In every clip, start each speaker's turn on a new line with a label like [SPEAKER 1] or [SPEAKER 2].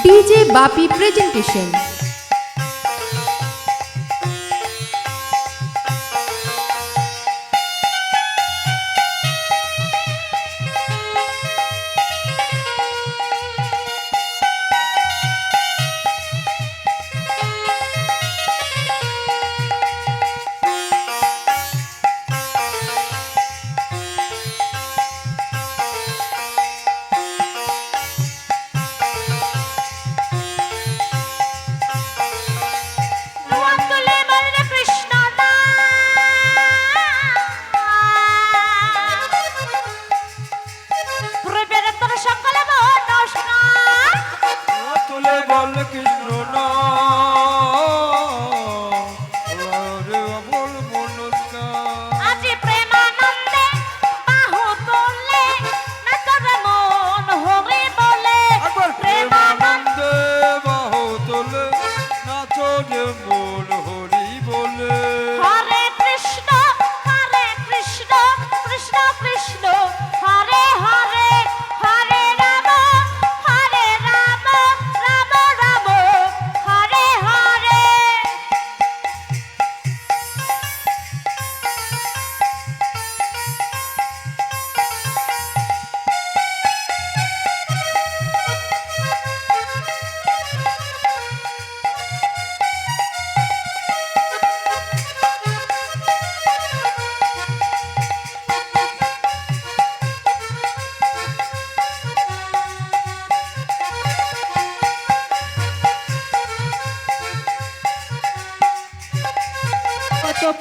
[SPEAKER 1] DJ Bapi presentation.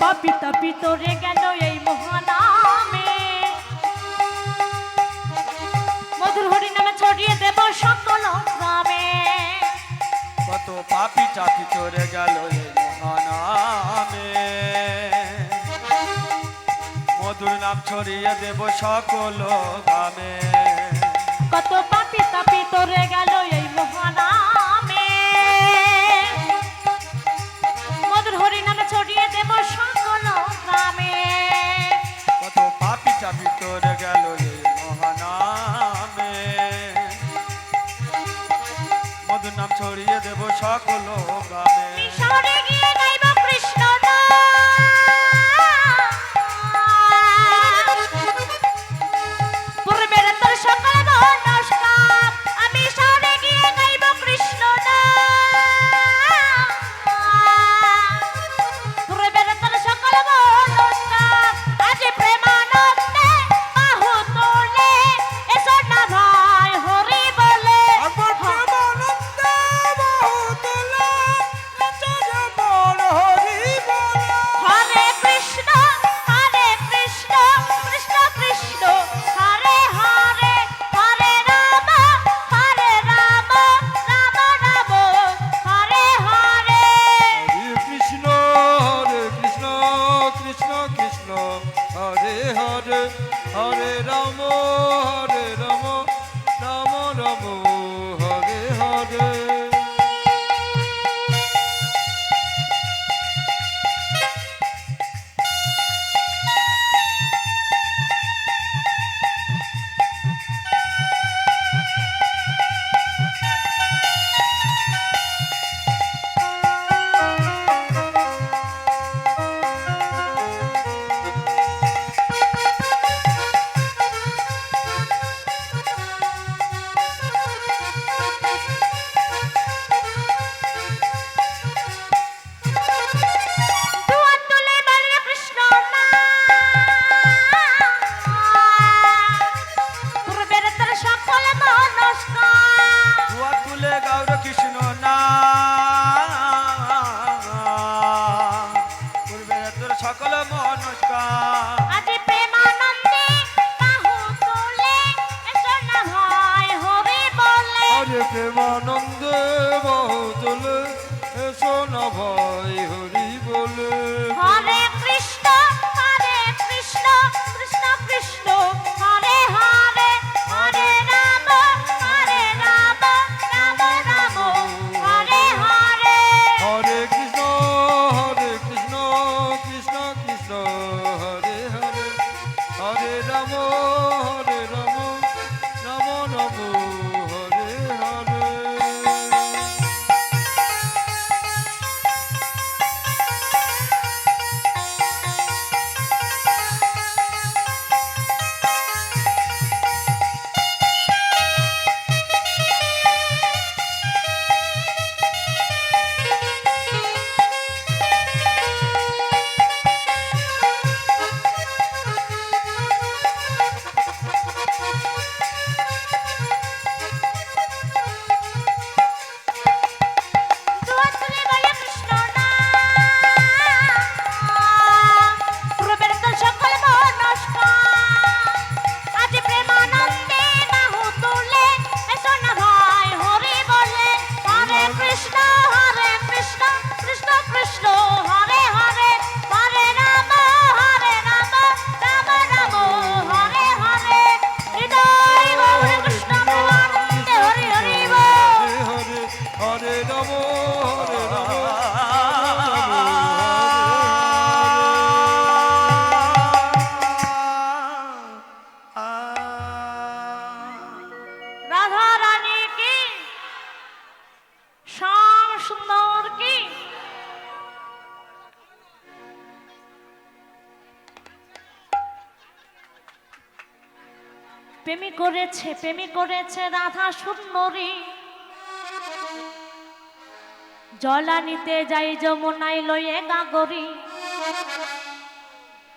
[SPEAKER 2] পাপি তাপি তোরে গেল এই মহানামে, মধুর হরি নামে ছড়িয়ে দেব সকল গ্রামে।
[SPEAKER 3] কত পাপি চাপি তোরে গেল এই মহানামে, মধুর নাম ছড়িয়ে দেব সকল গ্রামে।
[SPEAKER 2] কত পাপি তাপি তোরে গেল এই মহানামে, মধুর হরি নামে ছড়িয়ে দেব সকল গ্রামে।
[SPEAKER 3] কত পাপি চাপি তোরে গেল এই মহানামে, মধুর নাম ছড়িয়ে দেব সকল গ্রামে।
[SPEAKER 2] মিশরে গিয়ে গাইব কৃষ্ণ নাম, পূর্বের তোর সকল নমস্কার। আমি মিশরে গিয়ে গাইব কৃষ্ণ নাম, পূর্বের তোর সকল নমস্কার। আজ প্রেমানন্দে বাহু তোলে, এসো না ভাই হরি বলে। হরে কৃষ্ণ কৃষ্ণ কৃষ্ণ হরে হরে, হরে রাম রাম রাম, হরে হরে।
[SPEAKER 3] কৃষ্ণ কৃষ্ণ কৃষ্ণ হরে হরে, হরে রাম রাম রাম হরে হরে। সকল মনস্কার
[SPEAKER 2] আজ প্রেমানন্দে বাহু তোলে, এসো না ভাই হরি বলে।
[SPEAKER 3] হরে প্রেমানন্দে বাহু তোলে, এসো না ভাই হরি বলে।
[SPEAKER 2] হরে কৃষ্ণ কৃষ্ণ কৃষ্ণ হরে হরে, হরে রাম রাম রাম, হরে হরে।
[SPEAKER 3] হরে কৃষ্ণ কৃষ্ণ কৃষ্ণ হরে হরে, হরে রাম রাম রাম হরে হরে। হরে রাম হরে রাম
[SPEAKER 2] রাধা রানী কি শ্যাম সুন্দর কি প্রেমী করেছে রাধা সুন্দরী জলানিতে যাই যমুনাই লয়ে গাগরি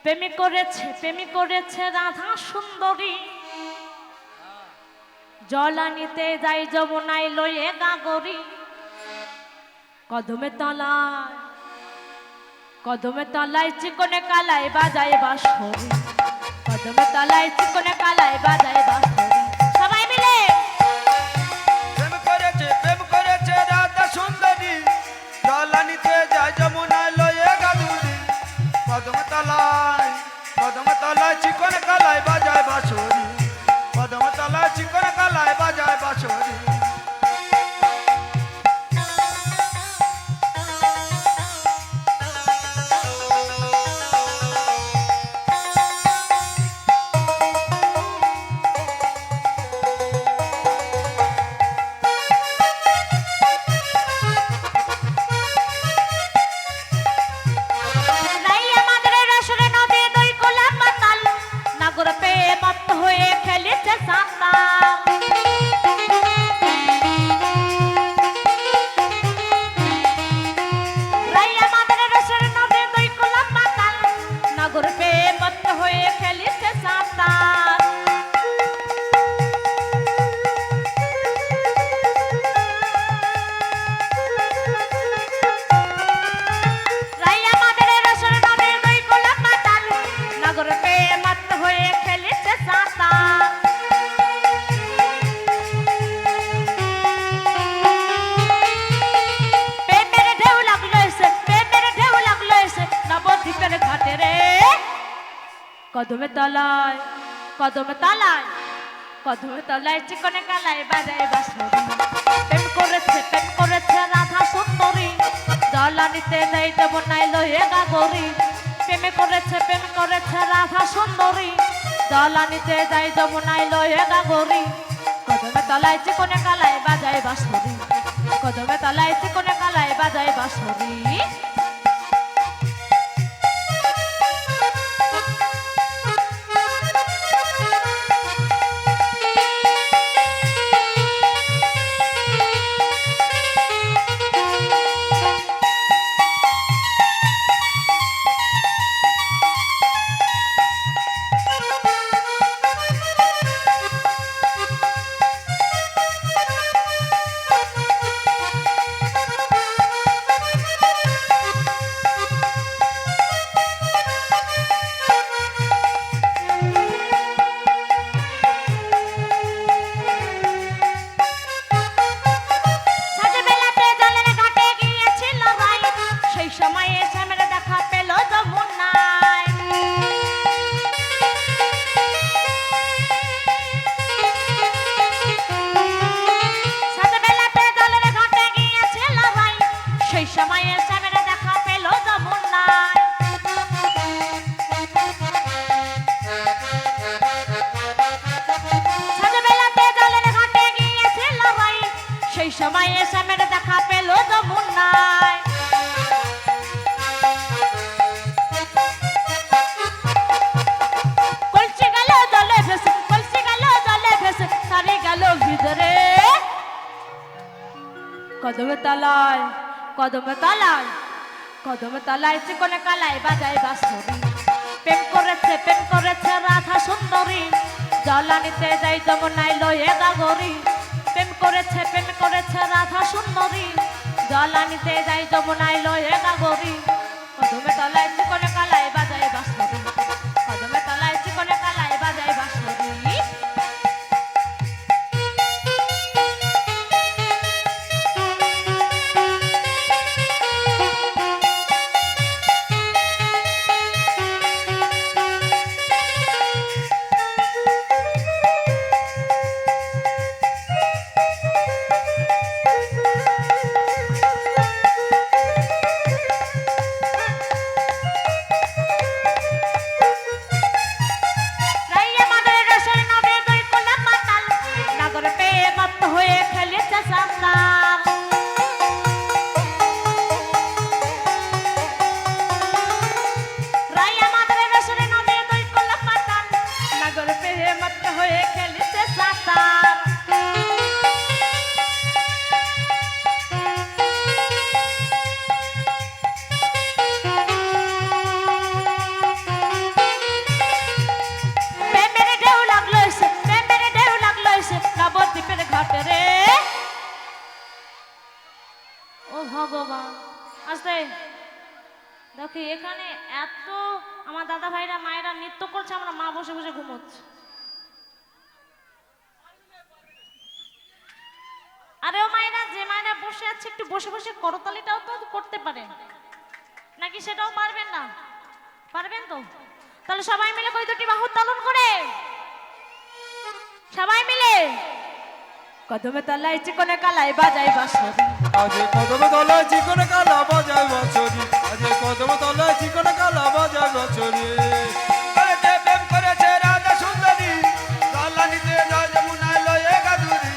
[SPEAKER 2] প্রেমী করেছে রাধা সুন্দরী জলানিতে যাই যমুনাই লয়ে গাগরি কদমে তলায় চিকনে কালায় বাজায় বাঁশরি কদমে তলায় চিকনে কালায় বাজায় বাঁশরি সবাই মিলে
[SPEAKER 3] প্রেম করেছে রাধা সুন্দরী জলানিতে যায় যমুনায় লয়ে গাদুরি কদম তলায় চিকন কালায় বাজায় বাঁশরি কদম তলায় চিকন কালায় বাজায় বাঁশরি
[SPEAKER 2] রাই আমাদের রসরে নদী দই কোলা পাতাল নাগর পেয়ে মত্ত হয়ে খেলেছে সাঁতার রাই আমাদের রসরে নদী দই কোলা পাতাল নাগর পেয়ে মত্ত হয়ে খেলেছে সাঁতার রাই আমাদের রসরে নদী দই কোলা পাতাল নাগর পেয়ে মত্ত হয়ে খেলেছে সাঁতার প্রেমের ঢেউ লাগলো এসে নবদ্বীপের ঘাটে রে কদমে তলায় চিকনে কালায় বাজায় বাঁশরি প্রেম করেছে রাধা সুন্দরী জলানিতে যাই যমুনাই লয়ে গাগরি প্রেম করেছে রাধা সুন্দরী জলানিতে যাই যমুনাই লয়ে গাগরি কদমে তলায় চিকনে কালায় বাজায় বাঁশরি কদমে তলায় চিকনে কালায় বাজায় বাঁশরি সাজবেলাতে জলের ঘাটে গিয়েছিল রাই সেই সময়ে শ্যামের দেখা পেল যমুনায় সাজবেলাতে জলের ঘাটে গিয়েছিল রাই সেই সময়ে শ্যামের দেখা পেল যমুনায় সাজবেলাতে জলের ঘাটে গিয়েছিল রাই সেই সময়ে শ্যামের দেখা পেল যমুনায় কলসি গেল জলে ভেসে সারি গেল ভিতরে কদমে তলায় চিকনে কালায় বাজায় বাঁশরি প্রেম করেছে রাধা সুন্দরী জলানিতে যাই যমুনাই লয়ে গাগরি প্রেম করেছে রাধা সুন্দরী জলানিতে যাই যমুনাই লয়ে গাগরি কদমে তলায় চিকনে কালায় বাজায় বাঁশরি কদমে তলায় চিকনে কালায় বাজায় বাঁশরি ও ভগবান, আস্তে দেখি এখানে এত আমার দাদা ভাইরা মায়েরা নৃত্য করছে, আমরা মা বসে বসে ঘুমোচ্ছি। আরে ও মায়েরা, যে মায়েরা বসে আছে একটু বসে বসে করতালিটাও তো করতে পারে নাকি? সেটাও পারবেন না? পারবেন তো? তাহলে সবাই মিলে কই দুটি বাহু তালন করে সবাই মিলে কদমে তলায় চিকনে কালায় বাজাই বাঁশরি।
[SPEAKER 3] আজে কদম তলায় চিকন কালা বাজায় বাঁশরি, আজে কদম তলায় চিকন কালা বাজায় বাঁশরি। আরে প্রেম করেছে রাধা সুন্দরী, তলানিতে যায় যমুনায় লয়ে গাদুরি।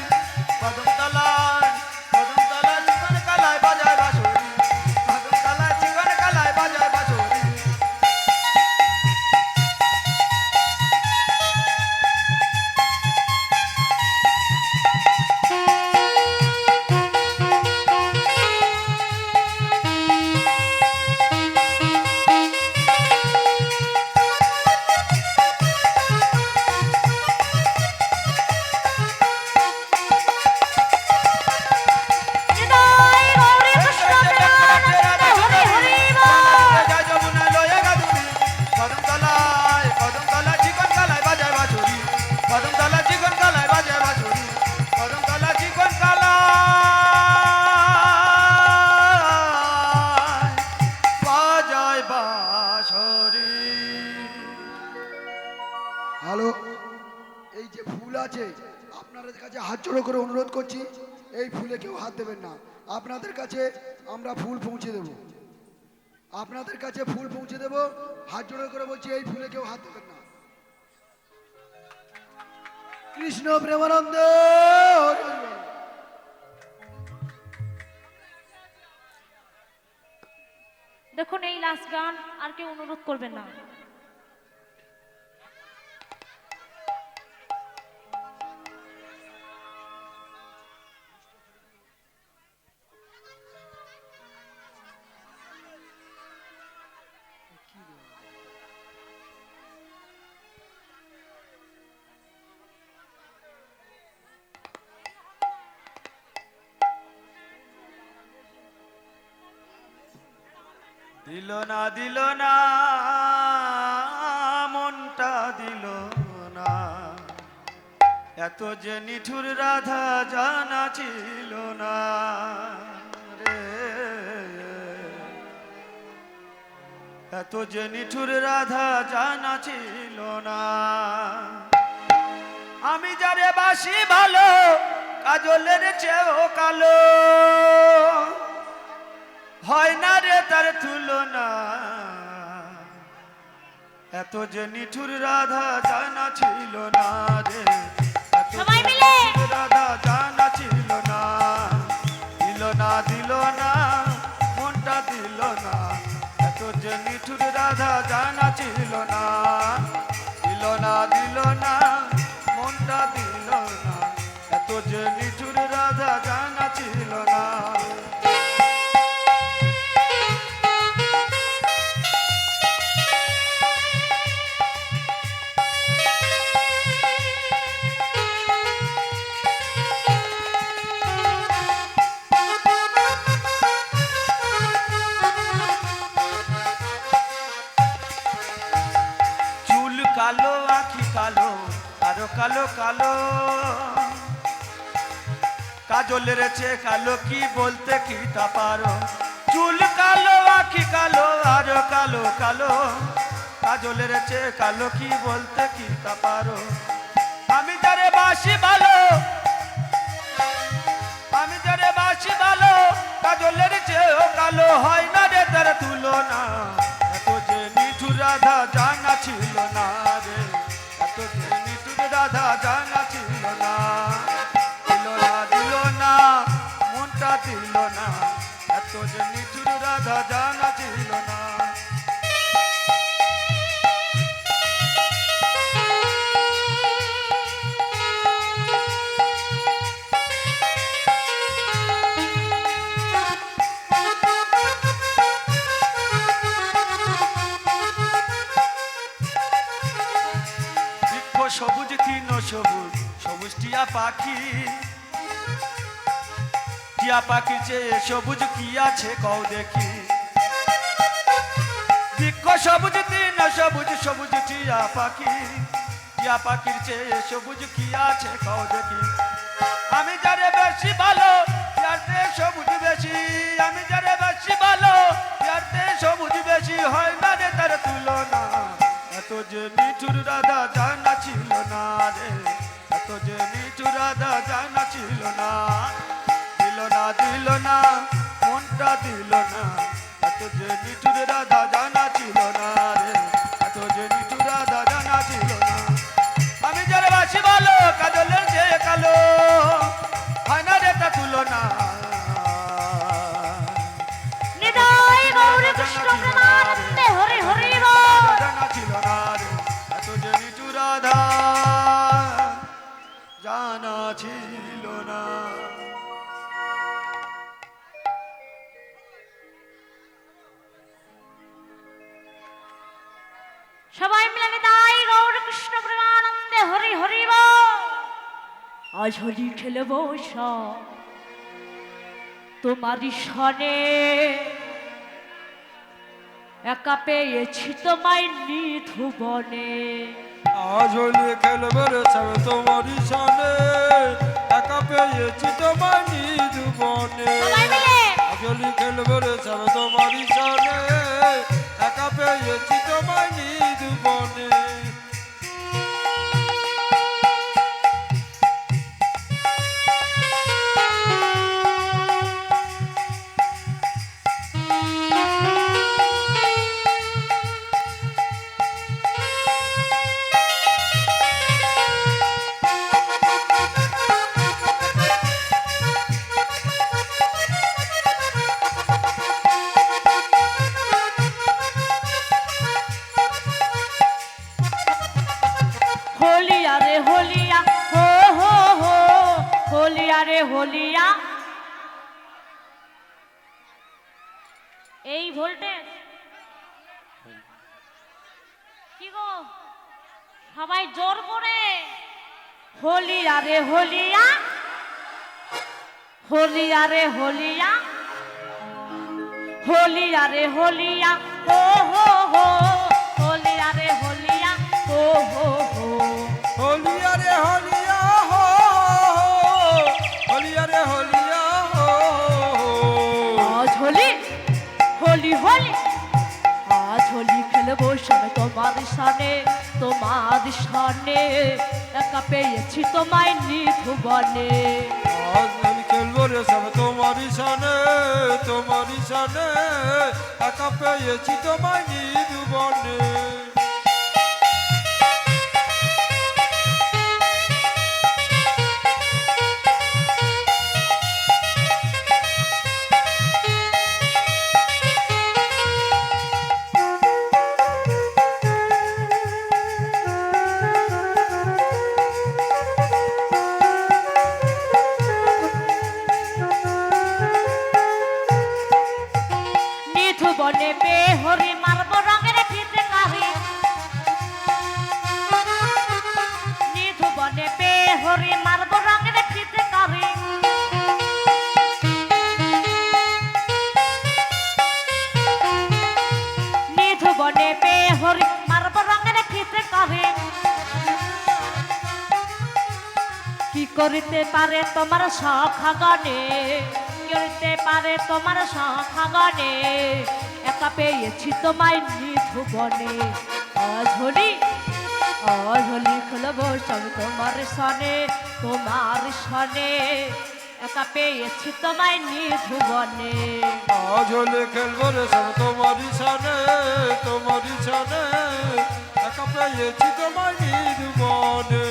[SPEAKER 3] কদম তলায় চিকন কালায় বাজায় বাঁশরি, কদম তলায় চিকন কালায় বাজায় বাঁশরি।
[SPEAKER 2] হৃদয় গৌরী কৃষ্ণ প্রেমানন্দে হরি হরি বল।
[SPEAKER 3] যায় যমুনায় লয়ে গাদুরি। কদম তলায় চিকন কালায় বাজায় বাঁশরি, কদম তলায় চিকন কালায় বাজায় বাঁশরি, কদম তলায় চিকন কালায় বাজায় বাঁশরি।
[SPEAKER 4] হ্যালো, এই যে ফুল আছে আপনাদের কাছে হাত জোড়ো করে অনুরোধ করছি, এই ফুলে কেউ হাত দেবেন না। আপনাদের কাছে আমরা ফুল পৌঁছে দেব, আপনাদের কাছে ফুল পৌঁছে দেব। হাত জোড়ো করে বলছি, এই ফুলে কেউ হাত দেবেন না। কৃষ্ণ প্রেমানন্দে হরি হরি বল।
[SPEAKER 2] দেখুন এই লাস্ট গান, আর কেউ অনুরোধ করবেন না।
[SPEAKER 3] দিল না মনটা দিল না, এত যে নিঠুর রাধা জানা ছিল না রে, এত যে নিঠুর রাধা জানা ছিল না। আমি যারে বাসি ভালো, কাজলের চেয়েও কালো, হয় না রে তার তুলনা, এত যে নিঠুর রাধা জানা ছিল না রে, এত যে
[SPEAKER 2] সবাই মিলে।
[SPEAKER 3] নিঠুর রাধা জানা ছিল না। দিল না মনটা দিল না, এত যে নিঠুর রাধা জানা ছিল না। দিল না মনটা দিল না, এত যে নিঠুর রাধা জানা ছিল না। কালো আঁখি কালো, আরো কালো কালো, কাজলের চেয়ে কালো, কি বলতে কি তা পারো। চুল কালো আঁখি কালো, আরো কালো কালো, কাজলের চেয়ে কালো, কি বলতে কি তা পারো। আমি যারে বাসি ভালো, আমি যারে বাসি ভালো, কাজলের চেয়েও কালো, হয় না রে তার তুলনা, এত যে নিঠুর রাধা জানা ছিল না রে, এত যে নিঠুর রাধা জানা ছিল না। দিল না মনটা দিল না, এত যে নিঠুর রাধা জানা ছিল না। সবুজ তৃণ সবুজ, সবুজ টিয়া পাখি, টিয়া পাখির চেয়ে সবুজ কি আছে কও দেখি বৃক্ষ সবুজ তৃণ সবুজ সবুজ টিয়া পাখির চেয়ে সবুজ কি আছে কও দেখি আমি যারে বেশি ভালো যারতে সবুজ বেশি আমি যারে বেশি ভালো যারতে সবুজ বেশি হয় না রে তার তুলনা এত যে নিঠুর রাধা জানা ছিল না রে এত যে নিঠুর রাধা জানা ছিল না দিল না মনটা দিল না এত যে নিঠুর রাধা জানা ছিল না রে এত যে নিঠুর রাধা জানা ছিল না আমি যারে বাসি ভালো কাজলের যে কালো হয় না রে তা তুলনা
[SPEAKER 2] নিতাই গৌর কৃষ্ণ প্রেমানন্দে হরি হরি বল।
[SPEAKER 3] জানা ছিল না রে এত যে নিঠুর রাধা জানা ছিল না
[SPEAKER 2] সবাই মিলে নিতাই গৌর কৃষ্ণ প্রেমানন্দে হরি হরি বল। আজ হোলি খেলবো সব তোমারই সনে একা পেয়েছি তোমায় নিধুবনে
[SPEAKER 5] আজ হোলি খেলবে রে সব তোমারই সানে একা পেয়েছি তোমার নিধুবনে
[SPEAKER 2] সবাই মিলে
[SPEAKER 5] আজ হোলি খেলবে রে সব তোমারই সানে একা পেয়েছি তোমার নিধুবনে
[SPEAKER 2] হোলিয়া রে হোলিয়া হো হো হো হোলিয়া রে হোলিয়া এই ভোল্টেজ কি গো সবাই জোর করে হোলিয়া রে হোলিয়া হোলিয়া রে হোলিয়া হোলিয়া রে হোলিয়া হো হো হো হোলিয়া রে হোলিয়া হো হো হো
[SPEAKER 5] হোলিয়া রে হোলিয়া হো হোলিয়া রে হোলিয়া হো
[SPEAKER 2] আজ হোলি হোলি হোলি আজ হোলি খেলবো সবাই তোমার সানে একা পেয়েছি তোমায় নিধুবনে
[SPEAKER 5] আজ হোলি খেলবো রে সব তোমারই সানে একা পেয়েছি তোমার নিধুবনে
[SPEAKER 2] নিধুবনে পে হরি মারব রঙের ফিটকারি নিধুবনে পে হরি মারব রঙের ফিটকারি নিধুবনে পে হরি মারব রঙের ফিটকারি কি করিতে পারে তোমার সখাগনে করতে পারে তোমার সখাগনে একা পেয়েছি তোমায় নিধুবনে আজ হোলি খেলবো সব তোমার সনে একা পেয়েছি তোমায় নিধুবনে
[SPEAKER 5] আজ হোলি খেলবো রে সব তোমারই সানে একা পেয়েছি তোমার নিধুবনে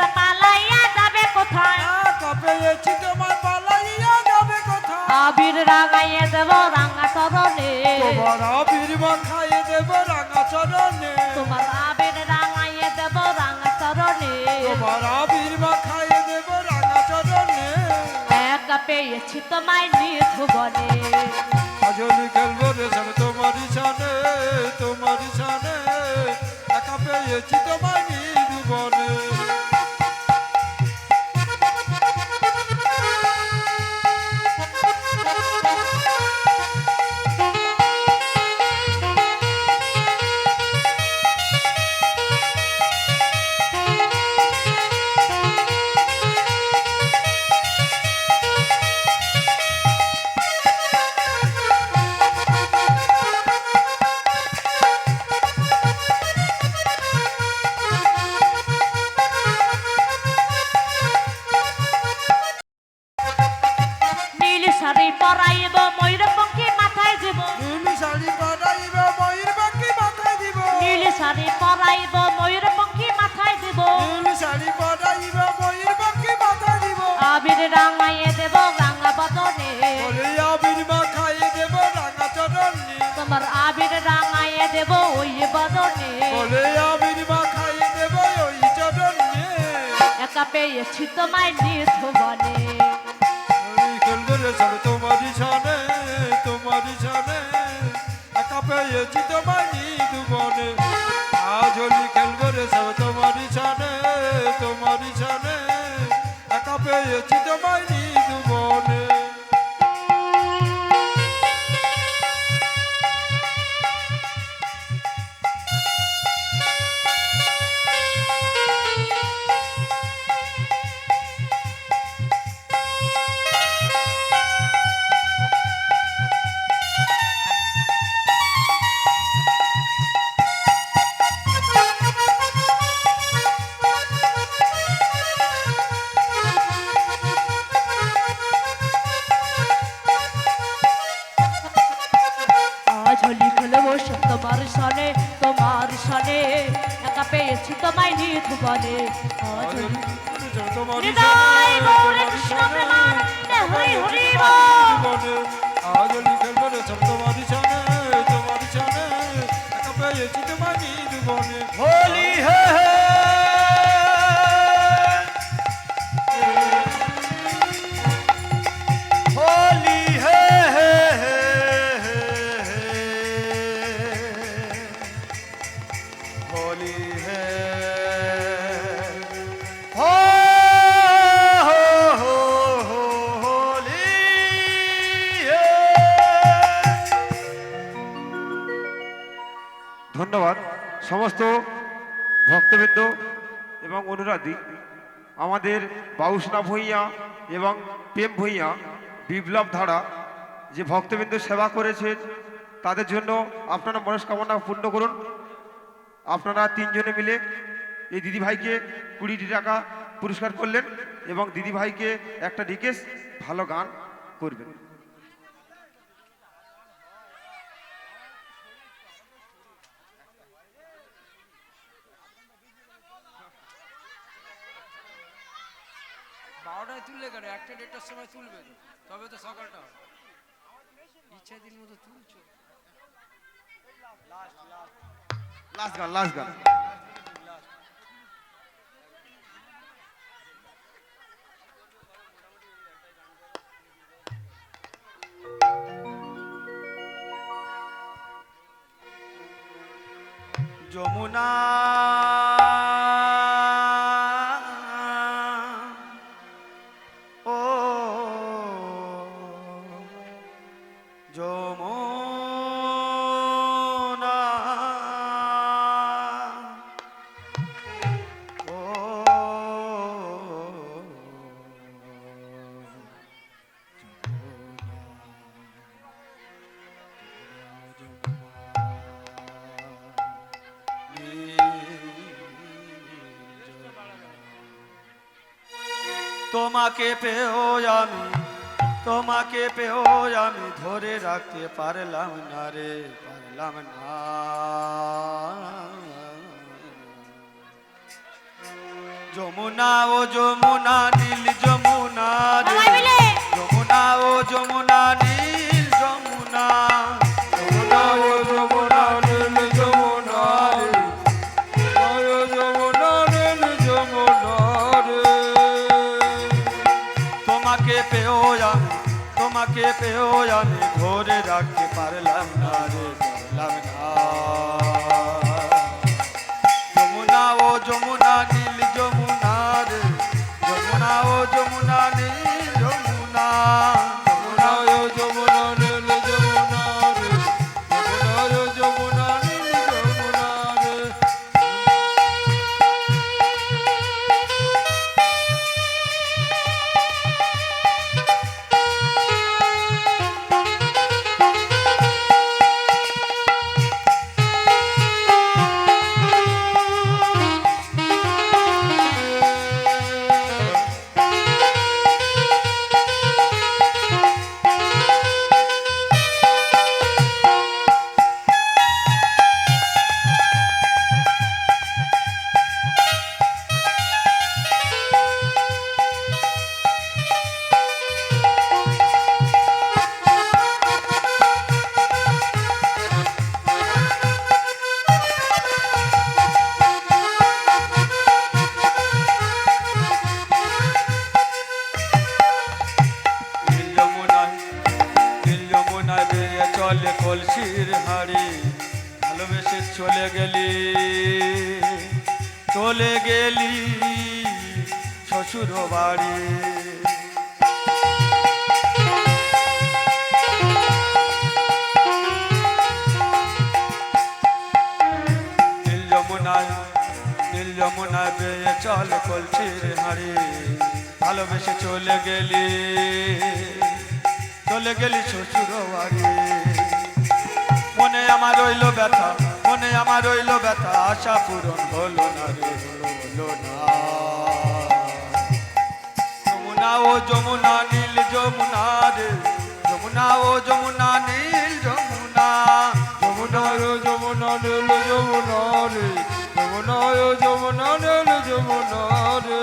[SPEAKER 2] তোমার পালাইয়া যাবে কোথায়
[SPEAKER 5] একা পেয়েছি তোমায় পালাইয়া যাবে কোথায়
[SPEAKER 2] আবির রাঙাইয়ে দেব রাঙা চরণে
[SPEAKER 5] তোমার আবির মাখাইয়ে দেব রাঙা চরণে
[SPEAKER 2] তোমার আবির রাঙাইয়ে দেব রাঙা চরণে
[SPEAKER 5] তোমার আবির মাখাইয়ে দেব রাঙা চরণে
[SPEAKER 2] একা পেয়েছি তোমায় নিধুবনে
[SPEAKER 5] আজলি খেলবো রে সব তোমারই সানে তোমারই সানে একা পেয়েছি তোমায় নির্বনে
[SPEAKER 2] নীল শাড়ি পরাইব ময়ূর পঙ্খী মাথায় দেব
[SPEAKER 5] নীল শাড়ি পরাইব ময়ূর পাখি মাথায় দিব
[SPEAKER 2] নীল শাড়ি পরাইব ময়ূর পঙ্খী মাথায় দেব
[SPEAKER 5] নীল শাড়ি পরাইব ময়ূর পাখি মাথায় দিব
[SPEAKER 2] আবির রাঙাইয়ে দেব রাঙা বদনে
[SPEAKER 5] বলে আবির মাখাইয়ে দেব রাঙা চরণে
[SPEAKER 2] তোমার আবির রাঙাইয়ে দেব ওই বদনে
[SPEAKER 5] বলে আবির মাখাইয়ে দেব ওই চরণে
[SPEAKER 2] একা পেয়েছি তোমায় নিধুবনে
[SPEAKER 5] আমি খেলবো রে সব তোমারই সানে তোমারই সানে একা পেয়েছি তোমায় নির্বনে আজ হোলি খেলবো রে সব তোমারই সানে তোমারই সানে একা পেয়েছি তোমায় নির্বনে
[SPEAKER 2] আজ হোলি খেলবো সব তোমার সনে একা পেয়েছি তোমায় নিধুবনে আজ হোলি
[SPEAKER 5] তোমারই
[SPEAKER 2] হৃদয় গৌরে
[SPEAKER 5] সানে
[SPEAKER 2] কৃষ্ণ
[SPEAKER 5] তোমারই
[SPEAKER 2] প্রেমানন্দে হরি হরি বল।
[SPEAKER 5] জীবনে আজ হোলি খেলবো রে সব তোমারই সানে তোমারই সানে একা পেয়েছি তোমায় নির্বনে
[SPEAKER 3] होली है होली होली है होली है
[SPEAKER 6] ধন্যবাদ সমস্ত ভক্তবৃন্দ এবং অনুরাধী আমাদের বাউসনা ভূঁইয়া এবং প্রেম ভূঁইয়া বিপ্লব ধারা যে ভক্তবৃন্দ সেবা করেছেন তাদের জন্য আপনারা মনস্কামনা পূর্ণ করুন। আপনারা তিনজনে মিলে এই দিদিভাইকে 20 টাকা পুরস্কার করলেন এবং দিদিভাইকে একটা রিকোয়েস্ট ভালো গান করবেন।
[SPEAKER 5] বারোটায় তুললে কেন একটা দেড়টার সময় তুলবে তবে তো সকালটা হবে ইচ্ছা দিন মতো তুলছো
[SPEAKER 6] লাস্ট গান
[SPEAKER 3] যমুনা ও যমুনা ও তোমাকে পেও আমি ধরে রাখতে পারলাম না রে পারলাম না যমুনা ও যমুনা নীল যমুনা রে
[SPEAKER 2] সবাই মিলে
[SPEAKER 3] যমুনা ও যমুনা নীল যমুনা যমুনা ও যমুনা নীল যমুনা রে তোমাকে পেও আমি ধরে রাখতে পারলাম না রে পারলাম না যমুনা ও যমুনা নীল যমুনা রে যমুনা ও যমুনা নীল যমুনা যমুনা ও যমুনা নীল যমুনা রে যমুনা ও যমুনা নীল যমুনা রে চলে কলসির হাড়ি ভালোবেসে চলে গেলি শ্বশুর বাড়ি নীল যমুনায় বেয়ে চলে কলসির হাড়ি ভালোবেসে চলে গেলি শ্বশুর বাড়ি মনে আমার রইল ব্যথা আশা পূরণ হলো না রে হলো না যমুনা ও যমুনা নীল যমুনা রে যমুনা ও যমুনা নীল যমুনা যমুনা ও যমুনা নীল যমুনা রে যমুনা ও যমুনা নীল যমুনা রে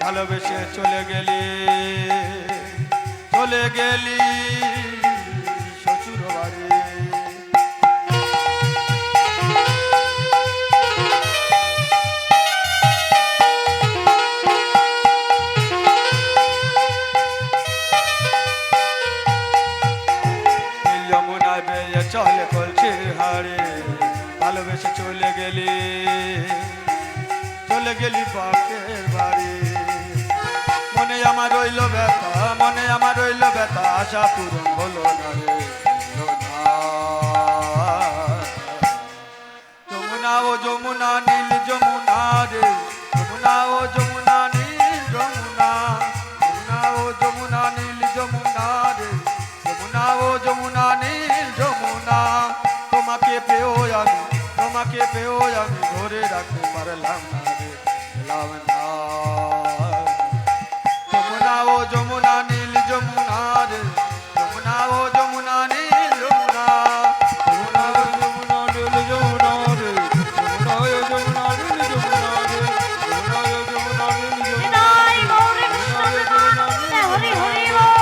[SPEAKER 3] ভালোবেসে চলে গেলি শ্বশুর বাড়ি যমুনায় বেয়ে চলে কলসির হাড়ি ভালোবেসে চলে গেলি বাপের বাড়ি মনে আমার রইল ব্যথা আশা পূরণ হলো না রে হলো না যমুনা ও যমুনা নীল যমুনা রে যমুনা ও যমুনা নীল যমুনা যমুনা ও যমুনা নীল যমুনা রে যমুনা ও যমুনা নীল যমুনা তোমাকে পেও আমি ধরে রাখতে পারলাম না রে পারলাম না যমুনা ও যমুনা নীল যমুনা রে যমুনা ও যমুনা নীল যমুনা যমুনা ও যমুনা নীল যমুনা রে যমুনা ও যমুনা নীল যমুনা রে যমুনা ও যমুনা নীল যমুনা
[SPEAKER 2] নিতাই গৌর কৃষ্ণ প্রেমানন্দে হরি হরি বল।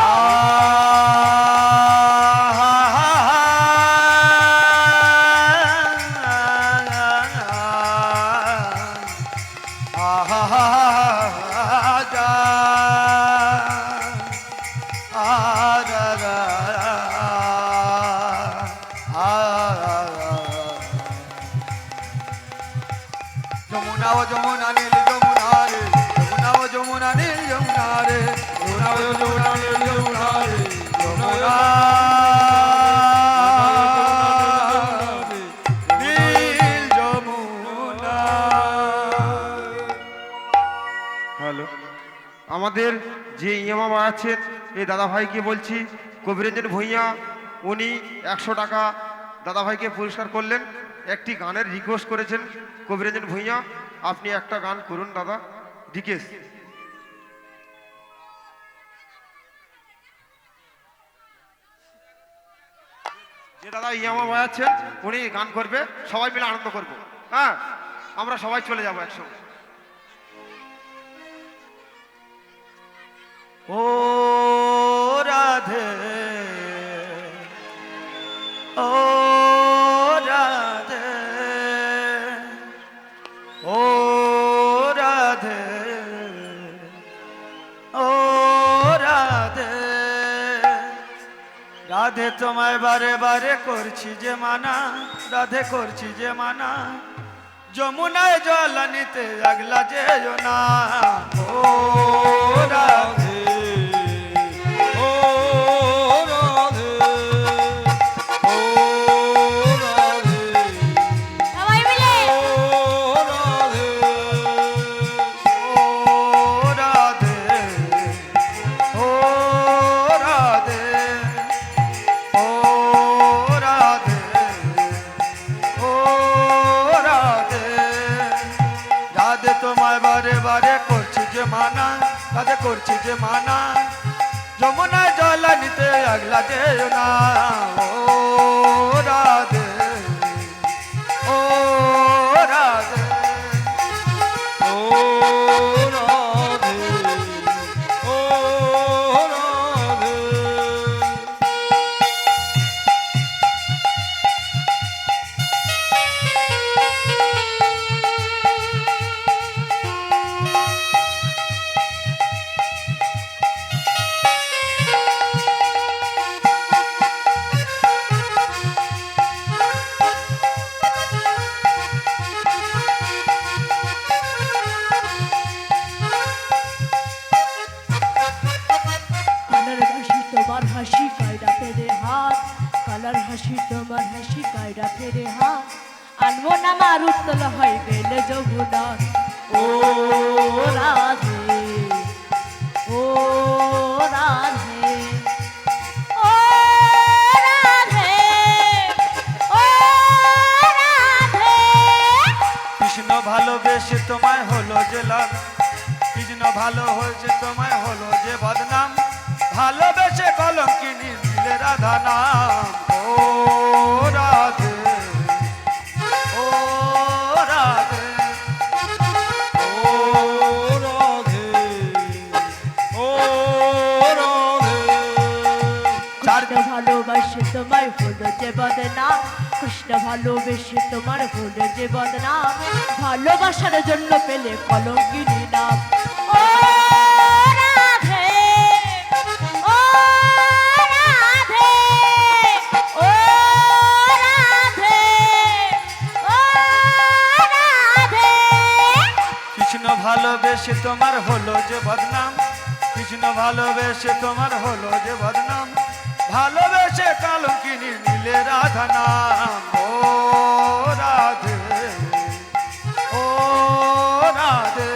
[SPEAKER 3] যমুনা ও যমুনা নীল যমুনা রে যমুনা ও ও যমুনা নীল যমুনা রে যমুনা ও যমুনা নীল যমুনা রে যমুনা নীল যমুনা।
[SPEAKER 6] হ্যালো, আমাদের যে ইমাম আছেন এই দাদা ভাইকে বলছি, কবিরঞ্জন ভূঁইয়া, উনি 100 টাকা দাদা ভাইকে পুরস্কার করলেন। একটি গানের রিকোয়েস্ট করেছেন কবিরঞ্জন ভূঁইয়া, আপনি একটা গান করুন দাদা, রিকোয়েস্ট। যে দাদা ইয়ামা ভাই আছেন উনি গান করবে, সবাই মিলে আনন্দ করব। হ্যাঁ, আমরা সবাই চলে যাবো একসঙ্গে।
[SPEAKER 3] ও রাধে ও রাধে ও রাধে ও রাধে রাধে তোমায় বারে বারে করছি যে মানা, রাধে করছি যে মানা, যমুনায় জল নিতে আগলা যেও না। ও রাধে
[SPEAKER 5] ও রাধে ও রাধে
[SPEAKER 2] সবাই মিলে
[SPEAKER 5] ও রাধে
[SPEAKER 3] ও রাধে ও রাধে ও রাধে ও রাধে রাধে তোমায় বারে বারে করছি যে মানা, রাধে করছি যে মানা, যমুনায় জল নিতে আগলা যেও না। ও রাধে ও রাধে
[SPEAKER 5] ও রাধে ও রাধে।
[SPEAKER 2] কালার হাসি তোমার হাসি কায়রা ফেরে হাত, কালার হাসি তোমার হাসি কায়রা ফেরে হাত, আনবো না মার উত্তল হয়ে গেলে যমুনা। ও রাধে ও রাধে ও রাধে ও রাধে।
[SPEAKER 3] কৃষ্ণ ভালোবেসে তোমায় হলো যে লাভ, কৃষ্ণ ভালো হয়েছে তোমায় হলো যে বদনাম, ভালোবেসে কলঙ্কিনী দিলে রাধা নাম। ও রাধে ও রাধে
[SPEAKER 5] ও রাধে ও রাধে।
[SPEAKER 2] কৃষ্ণ ভালোবাসে তোমায় হলো যে বদনাম, কৃষ্ণ ভালোবেসে তোমার হলো যে বদনাম, ভালোবাসার জন্য পেলে কলঙ্কিনী নাম। ও রাধে ও রাধে ও রাধে ও রাধে।
[SPEAKER 3] কৃষ্ণ ভালোবেসে তোমার হলো যে বদনাম, কৃষ্ণ ভালোবেসে তোমার হলো যে বদনাম, ভালোবেসে কলঙ্কিনী নীলে রাধা নাম। ও রাধে ও রাধে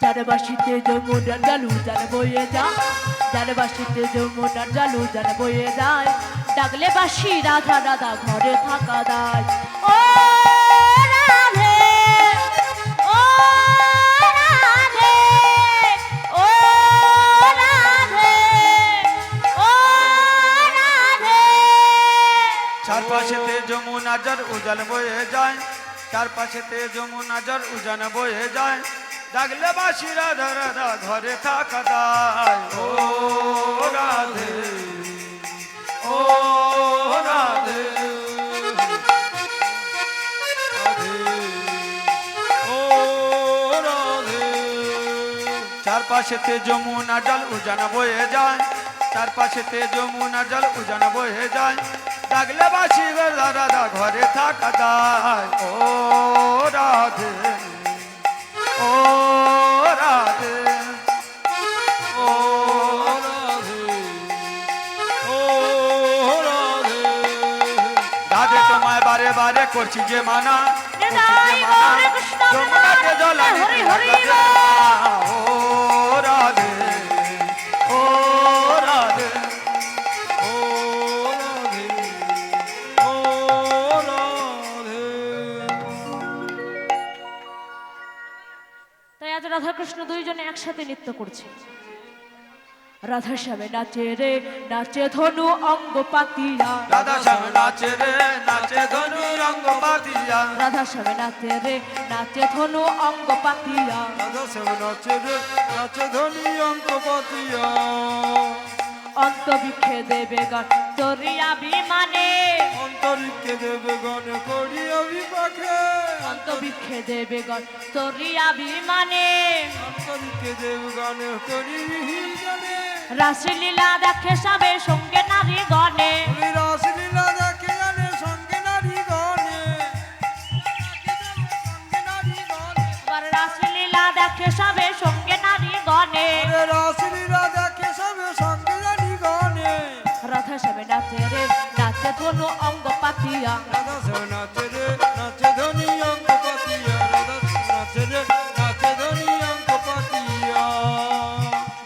[SPEAKER 2] যার বাসিতে যমুনার জালু জান বয়ে যায়, যার বাসিতে যমুনার জালু জান বয়ে যায়, ডাকলে বাসি রাধা রাধা ঘরে থাকা দায়। ও রাধে ও রাধে ও রাধে ও রাধে।
[SPEAKER 3] চারপাশেতে যমুনা জল উজান বয়ে যায়, চারপাশেতে যমুনা জল উজান বয়ে যায়, ডাকলে বাসি রাধা রাধা ঘরে থাকা দায় ও রাধে ও রাধে
[SPEAKER 5] ও রাধে
[SPEAKER 3] চারপাশেতে যমুনা জল উজান বয়ে যায় চারপাশেতে যমুনা জল উজান বয়ে যায় ডাকলে বাসি রাধা রাধা ঘরে থাকা দায় ও রাধে ও রাধে
[SPEAKER 5] ও রাধে ও রাধে
[SPEAKER 3] রাধে তোমায় বারে বারে করছি যে মানা
[SPEAKER 2] নিতাই গৌর কৃষ্ণ
[SPEAKER 3] যমুনাতে জল আনি
[SPEAKER 2] হরি হরি
[SPEAKER 3] রাধে ও রাধে ও রাধে
[SPEAKER 5] ও রাধে ও রাধে
[SPEAKER 2] তাই আজ রাধাকৃষ্ণ দুইজনে একসাথে নৃত্য করছে। রাধা শ্যামে নাচে রে নাচে ধনু অঙ্গ পাতিয়া
[SPEAKER 3] রাধা শ্যাম নাচে রে নাচে ধনু রঙ্গ পাতিয়া
[SPEAKER 2] রাধা শ্যামে নাচে রে নাচে ধনু অঙ্গ পাতিয়া
[SPEAKER 5] রাধা শ্যাম নাচে রে নাচে ধনী অঙ্ক পাতিয়া
[SPEAKER 2] অন্তবিক্ষে দেবে গান তরিয়া বিমানে
[SPEAKER 5] অন্তরিক্ষে দেবে গণ করিয়া বিপাকে
[SPEAKER 2] অন্তবিক্ষে দেবে গান তরিয়া বিমানে
[SPEAKER 5] অন্তরিক্ষে দেব গান করি জানে
[SPEAKER 2] রাসলীলা দেখে সবে সঙ্গে নারী গণে
[SPEAKER 5] উনি রাসলীলা দেখে জানে সঙ্গে নারী গণে সঙ্গে নারী গণে
[SPEAKER 2] আবার রাসলীলা দেখে সবে সঙ্গে নারী গণে
[SPEAKER 5] আরে রাসলীলা দেখে সবে সঙ্গে নারী গণে
[SPEAKER 2] রাধা শ্যামে নাচে রে নাচে ধনু অঙ্গ পাতিয়া
[SPEAKER 5] রাধা শ্যাম নাচে রে নাচে ধনী অঙ্ক পাতিয়া রাধা শ্যাম নাচে রে নাচে ধনী অঙ্ক পাতিয়া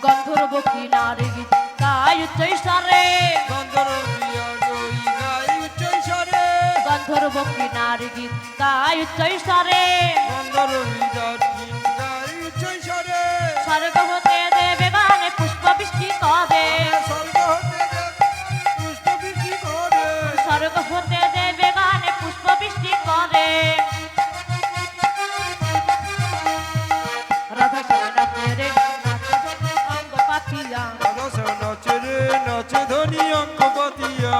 [SPEAKER 2] গন্ধর্ব কি নারী গীত গায় চৈসরে
[SPEAKER 5] গন্ধর্বিয়া গই গাই উচ্চৈস্বরে
[SPEAKER 2] গন্ধর্ব কি নারী গীত গায় চৈসরে
[SPEAKER 5] গন্ধর্বী জাতি গাই উচ্চৈস্বরে
[SPEAKER 2] স্বর্গ হতে দেবে গানে পুষ্প বৃষ্টি করে
[SPEAKER 5] স্বর্গ হতে পুষ্প বৃষ্টি করে
[SPEAKER 2] স্বর্গ হতে দেবে গানে পুষ্প বৃষ্টি করে রাধা শ্যামে নাচে রে নাচে ধনু অঙ্গ পাতিয়া
[SPEAKER 5] রাধা শ্যাম নাচে রে নাচে ধনী অঙ্ক পাতিয়া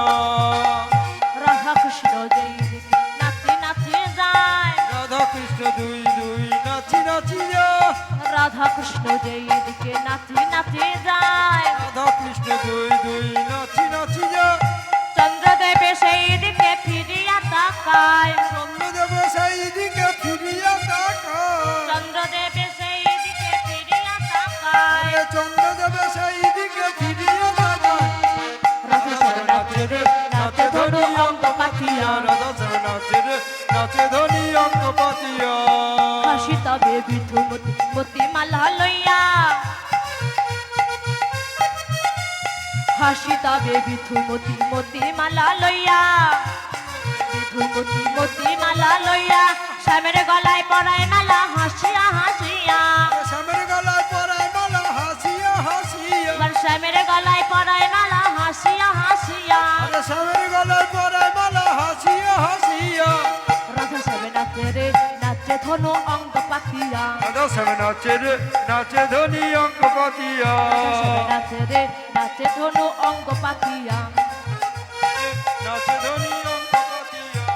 [SPEAKER 2] রাধা কৃষ্ণ যেই দিকে নাচি নাচি যায়
[SPEAKER 5] রাধা কৃষ্ণ দুই দুই নাচি নাচি যা
[SPEAKER 2] রাধা কৃষ্ণ যেই দিকে নাচি নাচি যায়
[SPEAKER 5] রাধা কৃষ্ণ দুই দুই নাচি নাচি যা
[SPEAKER 2] চন্দ্রদেবে সেই দিকে ফিরিয়া তাকায়
[SPEAKER 5] চন্দ্রদেব সেই দিকে ফিরিয়া তাকায়
[SPEAKER 2] চন্দ্রদেবে সেই দিকে ফিরিয়া তাকায়
[SPEAKER 5] চন্দ্রদেব সেই দিকে ফিরিয়া তাকায়
[SPEAKER 2] রাধা শ্যামে নাচে রে নাচে ধনু অঙ্গ পাতিয়া
[SPEAKER 5] রাধা শ্যাম নাচে রে নাচে ধনী অঙ্ক পাতিয়া
[SPEAKER 2] হাসি তবে বিধুমতি মতি মালা লইয়া হাসি তবে বিধুমতি মতি মালা লইয়া বিধুমতি মতি মালা লইয়া শ্যামের গলায় পরায় মালা হাসিয়া হাসিয়া
[SPEAKER 5] শ্যামের গলায় পরায় মালা হাসিয়া হাসিয়া
[SPEAKER 2] এবার শ্যামের গলায় পরায় মালা হাসিয়া হাসিয়া
[SPEAKER 5] আরে শ্যামের গলায় পরায় মালা হাসিয়া হাসিয়া
[SPEAKER 2] রাধা শ্যামে নাচে রে নাচে ধনু অঙ্গ পাতিয়া
[SPEAKER 5] রাধা শ্যাম নাচে রে নাচে ধনী অঙ্ক পাতিয়া
[SPEAKER 2] রাধা শ্যামে নাচে রে নাচে ধনু অঙ্গ পাতিয়া
[SPEAKER 5] নাচে ধনী অঙ্ক পাতিয়া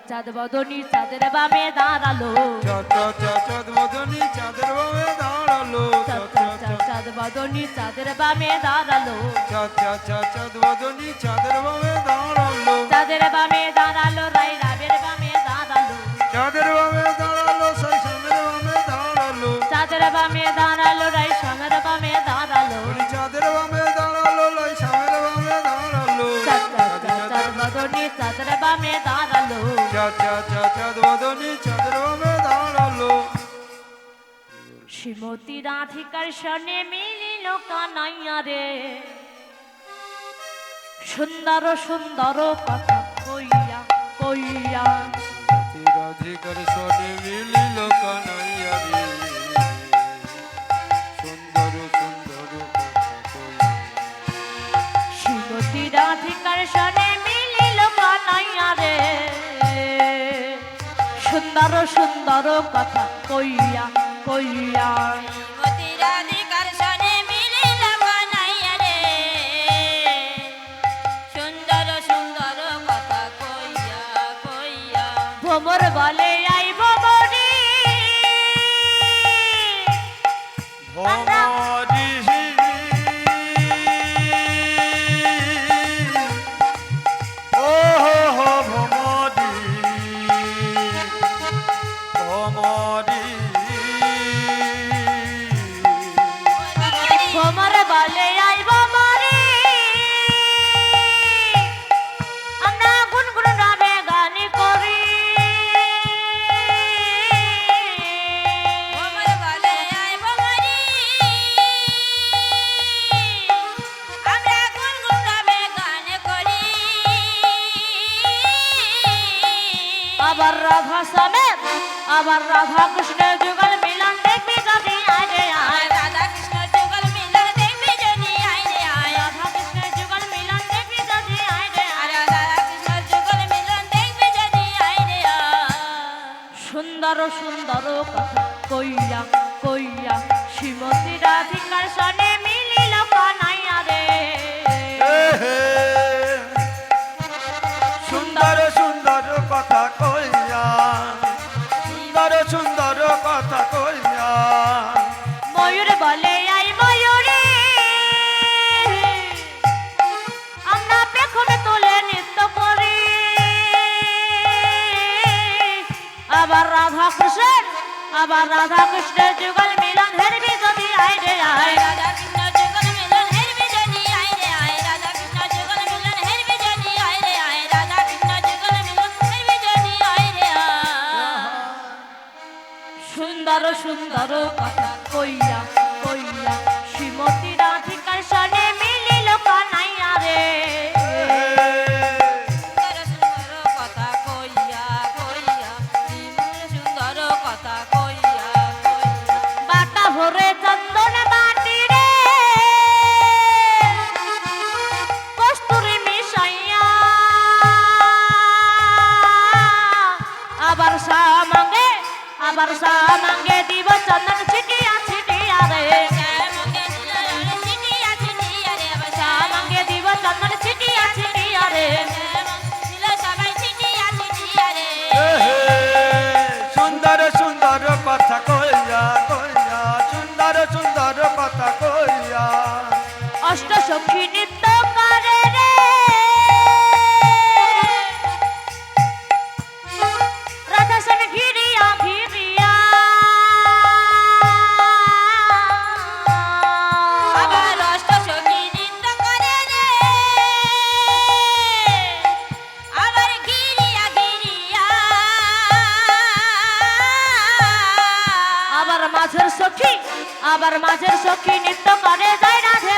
[SPEAKER 2] চাঁদ বদনি চাঁদের বামে দাঁড়ালো
[SPEAKER 5] চাঁদ বদনী চাঁদের বামে দাঁড়ালো
[SPEAKER 2] চাঁদ বদনি চাঁদের বামে দাঁড়ালো
[SPEAKER 5] চাঁদ বদনী চাঁদের বামে দাঁড়ালো
[SPEAKER 2] চাঁদের বামে দাঁড়ালো রাই রাবের বামে দাঁড়ালো
[SPEAKER 5] চাঁদের বামে দাঁড়ালো সেই শ্যামের বামে দাঁড়ালো
[SPEAKER 2] চাঁদের বামে দাঁড়ালো রাই শ্যামের বামে দাঁড়ালো
[SPEAKER 5] ওই চাঁদের বামে দাঁড়ালো লই শ্যামের বামে দাঁড়ালো
[SPEAKER 2] চাঁদ বদনি চাঁদের বামে দাঁড়ালো
[SPEAKER 5] চাঁদ বদনী চাঁদের বামে দাঁড়ালো
[SPEAKER 2] শ্রীমতী রাধিকার সনে মিলিল কানাইয়া রে সুন্দর সুন্দর কথা কইয়া কইয়া
[SPEAKER 5] রাধিকার সনে মিলিল কানাইয়া রে সুন্দর সুন্দর কথা কইয়া
[SPEAKER 2] শ্রীমতী রাধিকার সনে মিলিল কানাইয়া রে সুন্দর সুন্দর সুন্দর কথা কইয়া কইয়া
[SPEAKER 7] মতিরাধিকার সনে মিলিল বানাইয়া রে সুন্দর সুন্দর কথা কইয়া কইয়া
[SPEAKER 2] ভ্রমর বলে আইব মরি
[SPEAKER 3] ভমরি ও হো ভমরি ভমরি
[SPEAKER 2] ভ্রমর বলে আইব মরি আমরা গুনগুন রাবে গানি করি
[SPEAKER 7] ভ্রমর বলে আইব মরি আমরা গুনগুন গাবে গান করি
[SPEAKER 2] আবার রাধা সমেত আবার রাধা কৃষ্ণের যুগল মিলন দেখবি যদি আরে আয়
[SPEAKER 7] রাধা কৃষ্ণ যুগল মিলন দেখবি যদি আয় রে আয়
[SPEAKER 2] রাধা কৃষ্ণের যুগল মিলন দেখবি যদি আয় রে আয়
[SPEAKER 7] রাধা কৃষ্ণ যুগল মিলন দেখবি যদি আয় রে আয়
[SPEAKER 2] সুন্দর সুন্দর কথা কইয়া কইয়া শ্রীমতী রাধিকার সনে মিলিল কানাইয়া রে
[SPEAKER 3] সুন্দর সুন্দর কথা কইয়া সুন্দর সুন্দর কথা কইয়া
[SPEAKER 2] ময়ূর বলে আই ময়ূরে আমরা পেখমে তোলে নৃত্য করি আবার রাধা কৃষ্ণের যুগল মিলন হেরবি যদি আয় রে আয়
[SPEAKER 7] রাধা কৃষ্ণ যুগল মিলন হেরবি যদি আয় রে আয় রাধা কৃষ্ণ যুগল মিলন হেরবি যদি আয় রে আয় রাধা কৃষ্ণ যুগল মিলন হেরবি যদি আয় রে আয়
[SPEAKER 2] সুন্দর সুন্দর কথা কইয়া কইয়া শ্রীমতী রাধিকার সনে মিলিল কানাইয়া রে
[SPEAKER 7] সুন্দর সুন্দর কথা কইয়া কইয়া সুন্দর কথা কইয়া কইয়া
[SPEAKER 2] বাটা ভরে চন্দন বাটি রে কস্তুরি মিশাইয়া আবার সামাঙ্গে দিব চন্দন ছিটিয়া ছিটিয়া রে
[SPEAKER 7] মগে দিল চিটিয়া চিটিয়া রে আবার
[SPEAKER 2] সামাঙ্গে দিব চন্দন ছিটিয়া ছিটিয়া রে
[SPEAKER 7] দিল সবাই চিটিয়া চিটিয়া রে
[SPEAKER 3] সুন্দর সুন্দর কথা কইয়া কইয়া সুন্দর সুন্দর কথা কইয়া
[SPEAKER 2] অষ্ট সখী নৃত্য করে রে রাধা সেন ঘিরিয়া ঘিরিয়া
[SPEAKER 7] আবার অষ্ট সখী নৃত্য করে রে আবার গিরিয়া গিরিয়া
[SPEAKER 2] আবার মাঝের সখী নৃত্য করে যায় রাধে